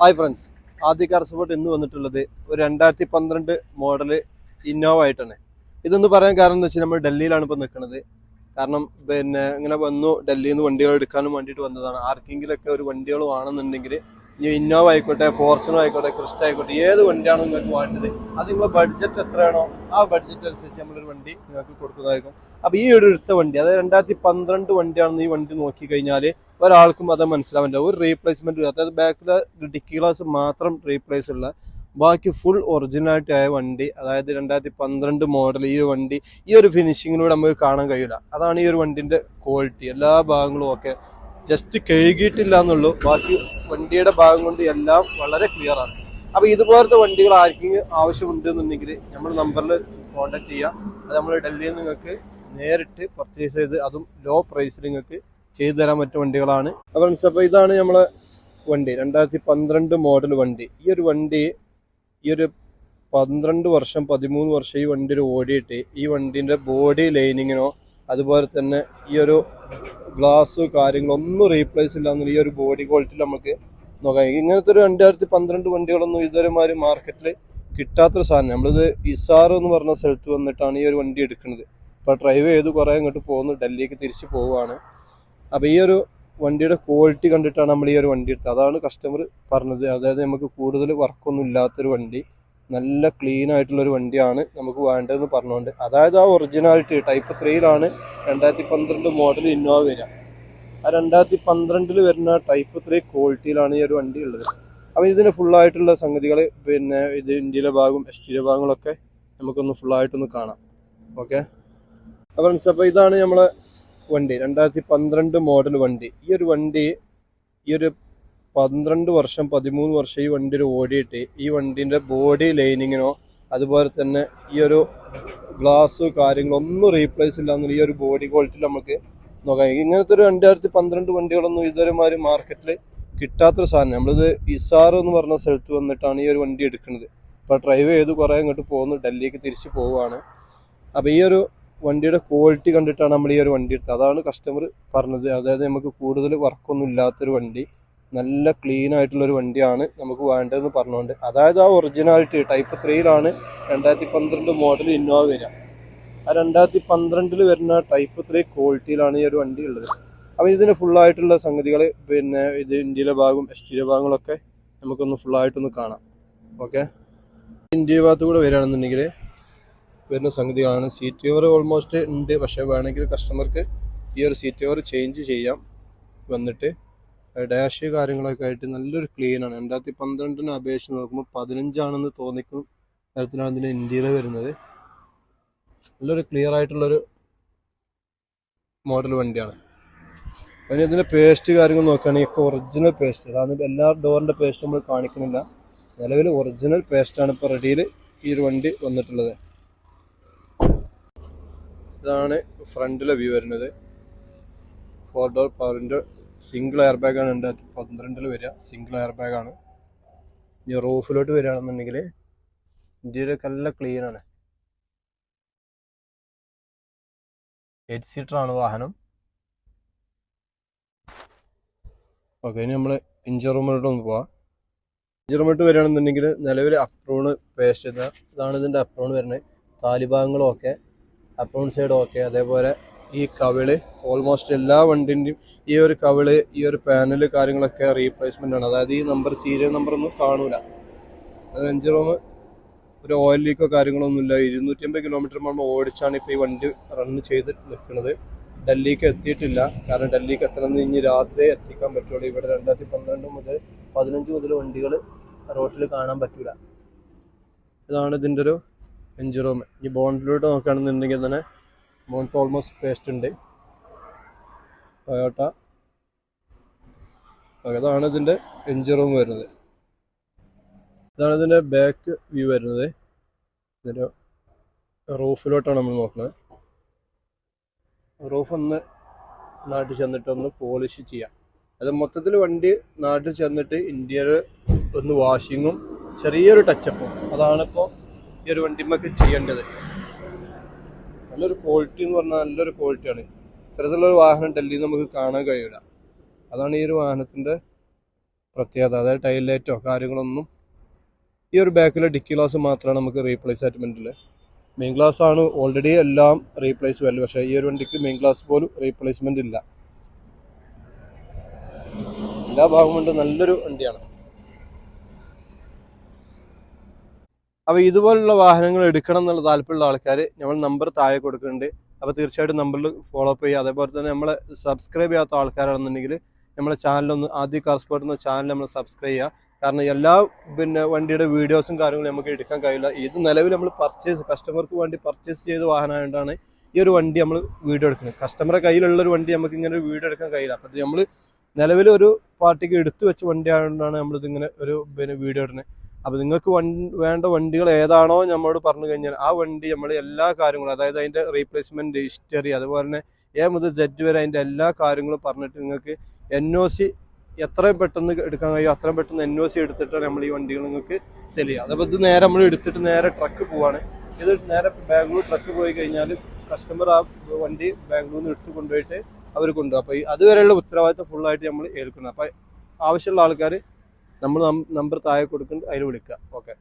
Hi friends, ആദ്യ car support ഇന്ന് വന്നിട്ടുള്ളത് ഒരു 2012 മോഡൽ ഇന്നോവ ആയിട്ടാണ്. ഇതൊന്ന് പറയാൻ കാരണം എന്താ വെച്ചാൽ നമ്മൾ ഡൽഹിയിലാണ് ഇപ്പോൾ നിൽക്കുന്നത്. കാരണം ഇങ്ങനെ വന്നു ഡൽഹിയിൽ നിന്ന് വണ്ടികൾ എടുക്കാനും വേണ്ടിയിട്ട് വന്നതാണ്. ആർക്കെങ്കിലൊക്കെ ഒരു വണ്ടികൾ വേണമെന്നുണ്ടെങ്കിൽ ഇനി ഇന്നോവ ആയിക്കോട്ടെ, ഫോർച്യൂണർ ആയിക്കോട്ടെ, ക്രിസ്റ്റ ആയിക്കോട്ടെ, ഏത് വണ്ടിയാണോ നിങ്ങൾക്ക് വേണ്ടത് അത് നിങ്ങളുടെ ബഡ്ജറ്റ് എത്രയാണോ ആ ബഡ്ജറ്റ് അനുസരിച്ച് നമ്മളൊരു വണ്ടി നിങ്ങൾക്ക് കൊടുക്കുന്നതായിരിക്കും. അപ്പോൾ ഈ ഒരു എടുത്ത വണ്ടി, അതായത് 2012 വണ്ടിയാണെന്ന് ഈ വണ്ടി നോക്കിക്കഴിഞ്ഞാൽ ഒരാൾക്കും അത് മനസ്സിലാവില്ല. ഒരു റീപ്ലേസ്മെന്റ്, അതായത് ബാക്കിലെ ഡിക്കി ഗ്ലാസ് മാത്രം റീപ്ലേസ് ഉള്ള, ബാക്കി ഫുൾ ഒറിജിനാലിറ്റി ആയ വണ്ടി. അതായത് 2012 മോഡൽ ഈ ഒരു വണ്ടി ഈ ഒരു ഫിനിഷിങ്ങിലൂടെ നമുക്ക് കാണാൻ കഴിയില്ല. അതാണ് ഈ ഒരു വണ്ടിന്റെ ക്വാളിറ്റി. എല്ലാ ഭാഗങ്ങളും ഓക്കെ, ജസ്റ്റ് കഴുകിയിട്ടില്ല എന്നുള്ളൂ. ബാക്കി വണ്ടിയുടെ ഭാഗം കൊണ്ട് എല്ലാം വളരെ ക്ലിയർ ആണ്. അപ്പോൾ ഇതുപോലത്തെ വണ്ടികൾ ആർക്കെങ്കിലും ആവശ്യമുണ്ടെന്നുണ്ടെങ്കിൽ നമ്മൾ നമ്പറിൽ കോൺടാക്ട് ചെയ്യുക. അത് നമ്മൾ ഡൽഹിയിൽ നിന്ന് നിങ്ങൾക്ക് നേരിട്ട് പർച്ചേസ് ചെയ്ത് അതും ലോ പ്രൈസിൽ നിങ്ങൾക്ക് ചെയ്തു തരാൻ പറ്റിയ വണ്ടികളാണ്. അപ്പോൾ ഇതാണ് നമ്മളെ വണ്ടി, 2012 മോഡൽ വണ്ടി. ഈ ഒരു വണ്ടി ഈ ഒരു 12 വർഷം 13 വർഷം ഈ വണ്ടി ഓടിയിട്ട് ഈ വണ്ടീൻ്റെ ബോഡി ലൈനിങ്ങിനോ അതുപോലെ തന്നെ ഈ ഒരു ഗ്ലാസ് കാര്യങ്ങളൊന്നും റീപ്ലേസ് ഇല്ലാന്നുള്ള ഈ ഒരു ബോഡി ക്വാളിറ്റിയിൽ നമുക്ക് നോക്കാം. ഇങ്ങനത്തെ ഒരു 2012 വണ്ടികളൊന്നും ഇതുവരെ മാർക്കറ്റിൽ കിട്ടാത്തൊരു സാധനം. നമ്മളിത് ഇസാർ എന്ന് പറഞ്ഞ സ്ഥലത്ത് വന്നിട്ടാണ് ഈ ഒരു വണ്ടി എടുക്കുന്നത്. ഇപ്പോൾ ഡ്രൈവ് ചെയ്ത് കുറേ അങ്ങോട്ട് പോകുന്നു, ഡൽഹിക്ക് തിരിച്ച് പോവുകയാണ്. അപ്പോൾ ഈ ഒരു വണ്ടിയുടെ ക്വാളിറ്റി കണ്ടിട്ടാണ് നമ്മൾ ഈ ഒരു വണ്ടി എടുത്തത്. അതാണ് കസ്റ്റമർ പറഞ്ഞത്. അതായത് നമുക്ക് കൂടുതൽ വർക്കൊന്നും ഇല്ലാത്തൊരു വണ്ടി, നല്ല ക്ലീൻ ആയിട്ടുള്ളൊരു വണ്ടിയാണ് നമുക്ക് വേണ്ടതെന്ന് പറഞ്ഞുകൊണ്ട്. അതായത് ആ ഒറിജിനാലിറ്റി ടൈപ്പ് 3യിലാണ് 2012 മോഡൽ ഇന്നോവ വരിക. ആ 2012 വരുന്ന ടൈപ്പ് 3 ക്വാളിറ്റിയിലാണ് ഈ ഒരു വണ്ടി ഉള്ളത്. അപ്പോൾ ഇതിന് ഫുള്ളായിട്ടുള്ള സംഗതികൾ, ഇത് ഇന്ത്യയിലെ ഭാഗം എക്സ്റ്റീരിയർ ഭാഗങ്ങളൊക്കെ നമുക്കൊന്ന് ഫുള്ളായിട്ടൊന്ന് കാണാം. ഓക്കെ അപ്പോൾ ഇതാണ് നമ്മളെ വണ്ടി, 2012 മോഡൽ വണ്ടി. ഈ ഒരു വണ്ടി ഈ ഒരു 12 വർഷം 13 വർഷം ഈ വണ്ടി ഓടിയിട്ട് ഈ വണ്ടീൻ്റെ ബോഡി ലൈനിങ്ങിനോ അതുപോലെ തന്നെ ഈ ഒരു ഗ്ലാസ് കാര്യങ്ങളൊന്നും റീപ്ലേസ് ഇല്ലാന്നുള്ള ഈ ഒരു ബോഡി ക്വാളിറ്റിയിൽ നമുക്ക് നോക്കാം. ഇങ്ങനത്തെ ഒരു 2012 വണ്ടികളൊന്നും ഇതുവരെ മാർക്കറ്റിൽ കിട്ടാത്തൊരു സാധനം. നമ്മളിത് ഇസാർ എന്ന് പറഞ്ഞ സ്ഥലത്ത് വന്നിട്ടാണ് ഈ ഒരു വണ്ടി എടുക്കുന്നത്. ഇപ്പോൾ ഡ്രൈവ് ചെയ്ത് കുറേ അങ്ങോട്ട് പോകുന്നു, ഡൽഹിക്ക് തിരിച്ച് പോവുകയാണ്. അപ്പോൾ ഈ ഒരു വണ്ടിയുടെ ക്വാളിറ്റി കണ്ടിട്ടാണ് നമ്മൾ ഈ ഒരു വണ്ടി എടുത്തത്. അതാണ് കസ്റ്റമർ പറഞ്ഞത്. അതായത് നമുക്ക് കൂടുതൽ വർക്കൊന്നും ഇല്ലാത്തൊരു വണ്ടി, നല്ല ക്ലീൻ ആയിട്ടുള്ളൊരു വണ്ടിയാണ് നമുക്ക് വേണ്ടതെന്ന് പറഞ്ഞുകൊണ്ട്. അതായത് ആ ഒറിജിനാലിറ്റി ടൈപ്പ് 3യിലാണ് 2012 മോഡൽ ഇന്നോവ വരിക. ആ 2012 വരുന്ന ടൈപ്പ് 3 ക്വാളിറ്റിയിലാണ് ഈ ഒരു വണ്ടി ഉള്ളത്. അപ്പോൾ ഇതിന് ഫുള്ളായിട്ടുള്ള സംഗതികൾ, ഇത് ഇന്ത്യയിലെ ഭാഗം എക്സ്റ്റീരിയർ ഭാഗങ്ങളൊക്കെ നമുക്കൊന്ന് ഫുള്ളായിട്ടൊന്ന് കാണാം. ഓക്കെ, ഇന്ത്യ ഭാഗത്ത് കൂടെ വരികയാണെന്നുണ്ടെങ്കിൽ വരുന്ന സംഗതികളാണ്. സീറ്റ് കവർ ഓൾമോസ്റ്റ് ഉണ്ട്, പക്ഷേ വേണമെങ്കിൽ കസ്റ്റമർക്ക് ഈ ഒരു സീറ്റ് കവർ ചേഞ്ച് ചെയ്യാം. വന്നിട്ട് ഡാഷ് കാര്യങ്ങളൊക്കെ ആയിട്ട് നല്ലൊരു ക്ലീനാണ്. 2012 അപേക്ഷിച്ച് നോക്കുമ്പോൾ 15 തോന്നിക്കും തരത്തിലാണ് ഇതിൻ്റെ ഇന്ത്യയിൽ വരുന്നത്. നല്ലൊരു ക്ലിയർ ആയിട്ടുള്ളൊരു മോഡൽ വണ്ടിയാണ്. അതിന് ഇതിൻ്റെ പേസ്റ്റ് കാര്യങ്ങൾ നോക്കുകയാണെങ്കിൽ ഒക്കെ ഒറിജിനൽ പേസ്റ്റ്. അതാണ് എല്ലാ ഡോറിൻ്റെ പേസ്റ്റ് നമ്മൾ കാണിക്കുന്നില്ല. നിലവിൽ ഒറിജിനൽ പേസ്റ്റാണ് ഇപ്പോൾ റെഡിയിൽ ഈ ഒരു വണ്ടി വന്നിട്ടുള്ളത്. ഇതാണ് ഫ്രണ്ടിലെ വ്യൂ വരുന്നത്. 4 ഡോർ പവറിൻ്റെ സിംഗിൾ എയർ ബാഗാണ് 2012 വരിക. സിംഗിൾ എയർ ബാഗാണ്. ഈ റൂഫിലോട്ട് വരികയാണെന്നുണ്ടെങ്കിൽ ഇന്ത്യയിലൊക്കെ നല്ല ക്ലീനാണ്. 8 സീറ്ററാണ് വാഹനം. ഓക്കെ, ഇനി നമ്മൾ ഇഞ്ചർ റൂമിലോട്ട് ഒന്ന് പോവാം. ഇഞ്ചർ റൂമിലോട്ട് വരികയാണെന്നുണ്ടെങ്കിൽ നിലവിൽ അപ്രോണ് പേസ്റ്റ് ഇതാണ് ഇതിൻ്റെ അപ്രോൺ വരുന്നത്. കാലിഭാഗങ്ങളും ഓക്കെ, അപ്രോൺ സൈഡ് ഓക്കെ. അതേപോലെ ഈ കവിള് ഓൾമോസ്റ്റ് എല്ലാ വണ്ടിൻ്റെയും ഈ ഒരു കവിള്, ഈ ഒരു പാനൽ കാര്യങ്ങളൊക്കെ റീപ്ലേസ്മെൻ്റ് ആണ്. അതായത് ഈ നമ്പർ, സീരിയൽ നമ്പറൊന്നും കാണൂല. അത് എഞ്ചിൻ റൂം ഒരു ഓയിൽ ലീക്കോ കാര്യങ്ങളൊന്നുമില്ല. 250 കിലോമീറ്റർ നമ്മൾ ഓടിച്ചാണ് ഇപ്പോൾ ഈ വണ്ടി റണ്ണ് ചെയ്ത് നിൽക്കുന്നത്. ഡൽഹിക്ക് എത്തിയിട്ടില്ല. കാരണം ഡൽഹിക്ക് എത്തണമെന്ന് ഇനി രാത്രി എത്തിക്കാൻ പറ്റുള്ളൂ. ഇവിടെ 2012 മുതൽ 15 മുതൽ വണ്ടികൾ റോട്ടിൽ കാണാൻ പറ്റില്ല. ഇതാണ് ഇതിൻ്റെ ഒരു എഞ്ചിൻ റൂം. ഈ ബോണ്ടിലോട്ട് നോക്കുകയാണെന്നുണ്ടെങ്കിൽ തന്നെ ബോണ്ട് ഓൾമോസ്റ്റ് പേസ്റ്റ് ഉണ്ട്. ടൊയോട്ട. അതാണ് ഇതിൻ്റെ എഞ്ചിൻ റൂം വരുന്നത്. ഇതാണ് ഇതിൻ്റെ ബാക്ക് വ്യൂ വരുന്നത്. ഇതിൻ്റെ റൂഫിലോട്ടാണ് നമ്മൾ നോക്കുന്നത്. റൂഫ് ഒന്ന് നാട്ടിൽ ചെന്നിട്ടൊന്ന് പോളിഷ് ചെയ്യാം. അത് മൊത്തത്തിൽ വണ്ടി നാട്ടിൽ ചെന്നിട്ട് ഇന്ത്യയിൽ ഒന്ന് വാഷിങ്ങും ചെറിയൊരു ടച്ചപ്പും, അതാണിപ്പോൾ ഈ ഒരു വണ്ടിമ്മക്ക് ചെയ്യേണ്ടത്. നല്ലൊരു ക്വാളിറ്റി എന്ന് പറഞ്ഞാൽ നല്ലൊരു ക്വാളിറ്റിയാണ്. ഇത്തരത്തിലുള്ളൊരു വാഹനം ഡൽഹിയിൽ നമുക്ക് കാണാൻ കഴിയില്ല. അതാണ് ഈ ഒരു വാഹനത്തിൻ്റെ പ്രത്യേകത. അതായത് ടൈൽ ലൈറ്റോ കാര്യങ്ങളൊന്നും, ഈ ഒരു ബാക്കിലെ ഡിക്കി ഗ്ലാസ് മാത്രമാണ് നമുക്ക് റീപ്ലേസ്മെൻറ്റിൽ. മെയിൻ ഗ്ലാസ് ആണ് ഓൾറെഡി എല്ലാം റീപ്ലേസ് വരല്, പക്ഷേ ഈ ഒരു വണ്ടിക്ക് മെയിൻ ഗ്ലാസ് പോലും റീപ്ലേസ്മെൻറ്റ് ഇല്ല. എല്ലാ ഭാഗം കൊണ്ട് നല്ലൊരു വണ്ടിയാണ്. അപ്പോൾ ഇതുപോലുള്ള വാഹനങ്ങൾ എടുക്കണം എന്നുള്ള താല്പര്യമുള്ള ആൾക്കാർ നമ്മൾ നമ്പർ താഴെ കൊടുക്കുന്നുണ്ട്. അപ്പോൾ തീർച്ചയായിട്ടും നമ്പറിൽ ഫോളോ അപ്പ് ചെയ്യുക. അതേപോലെ തന്നെ നമ്മളെ സബ്സ്ക്രൈബ് ചെയ്യാത്ത ആൾക്കാരാണെന്നുണ്ടെങ്കിൽ നമ്മളെ ചാനലൊന്ന് ആദ്യ കാർ സ്പോട്ട് എന്ന ചാനൽ നമ്മൾ സബ്സ്ക്രൈബ് ചെയ്യുക. കാരണം എല്ലാ വണ്ടിയുടെ വീഡിയോസും കാര്യങ്ങളും നമുക്ക് എടുക്കാൻ കഴിയില്ല. ഇത് നിലവിൽ നമ്മൾ കസ്റ്റമർക്ക് വേണ്ടി പർച്ചേസ് ചെയ്ത വാഹനമായതുകൊണ്ടാണ് ഈ ഒരു വണ്ടി നമ്മൾ വീഡിയോ എടുക്കുന്നത്. കസ്റ്റമറെ കയ്യിലുള്ളൊരു വണ്ടി നമുക്ക് ഇങ്ങനെ ഒരു വീഡിയോ എടുക്കാൻ കഴിയില്ല. അപ്പോൾ ഇത് നമ്മൾ നിലവിൽ ഒരു പാർട്ടിക്ക് എടുത്തു വെച്ച വണ്ടി ആയതുകൊണ്ടാണ് നമ്മളിതിങ്ങനെ ഒരു വീഡിയോ ഇടുന്നത്. അപ്പോൾ നിങ്ങൾക്ക് വേണ്ട വണ്ടികൾ ഏതാണോ നമ്മളോട് പറഞ്ഞു കഴിഞ്ഞാൽ ആ വണ്ടി നമ്മൾ എല്ലാ കാര്യങ്ങളും, അതായത് അതിൻ്റെ റീപ്ലേസ്മെൻറ്റ് ഹിസ്റ്ററി, അതുപോലെ തന്നെ എ മുതൽ Z വരെ അതിൻ്റെ എല്ലാ കാര്യങ്ങളും പറഞ്ഞിട്ട് നിങ്ങൾക്ക് NOC എത്രയും പെട്ടെന്ന് എടുക്കാൻ കഴിയും അത്രയും പെട്ടെന്ന് NOC എടുത്തിട്ടാണ് നമ്മൾ ഈ വണ്ടികൾ നിങ്ങൾക്ക് സെൽ ചെയ്യുക. അതപ്പോൾ ഇത് നേരെ നമ്മൾ എടുത്തിട്ട് നേരെ ട്രക്ക് പോവാണ്. ഇത് നേരെ ബാംഗ്ലൂർ ട്രക്ക് പോയി കഴിഞ്ഞാൽ കസ്റ്റമർ ആ വണ്ടി ബാംഗ്ലൂരിൽ നിന്ന് എടുത്ത് കൊണ്ടുപോയിട്ട് അവർ കൊണ്ടുപോകും. അപ്പോൾ അതുവരെയുള്ള ഉത്തരവാദിത്തം ഫുള്ളായിട്ട് നമ്മൾ ഏൽക്കുന്നത്. അപ്പോൾ ആവശ്യമുള്ള ആൾക്കാർ നമ്മൾ നമ്പർ താഴെ കൊടുക്കുന്നുണ്ട്, അതിൽ വിളിക്കുക. ഓക്കെ.